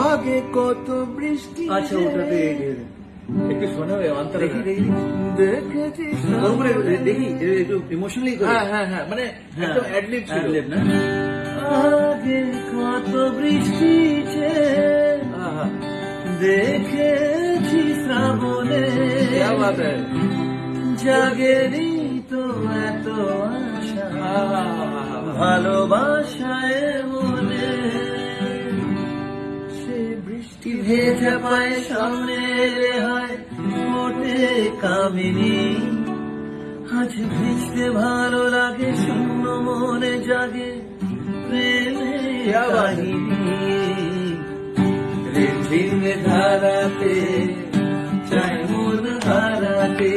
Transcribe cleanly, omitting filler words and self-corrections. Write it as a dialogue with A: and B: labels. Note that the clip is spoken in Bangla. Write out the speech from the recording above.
A: আগে কত বৃষ্টি
B: আচ্ছা ওটাতে একটু শোনাবে অন্তরে
A: দেখেছি
B: দেখি একটু ইমোশনালি
A: হ্যাঁ হ্যাঁ হ্যাঁ মানে একদম অ্যাডলিপ ছিল
B: না
A: আগে কত বৃষ্টি দেখেছি শ্রাবণে
B: क्या बात है
A: জাগেনি তো এত আশা ভালোবাসায় মনে সে বৃষ্টি ভেজা পায় সামনে এলে হয় মোটে কামিনী আজ ভিজতে ভালো লাগে শূন্য মনে জাগে প্রেমের কাহিনী রিমঝিম ধারাতে চায় মন হারাতে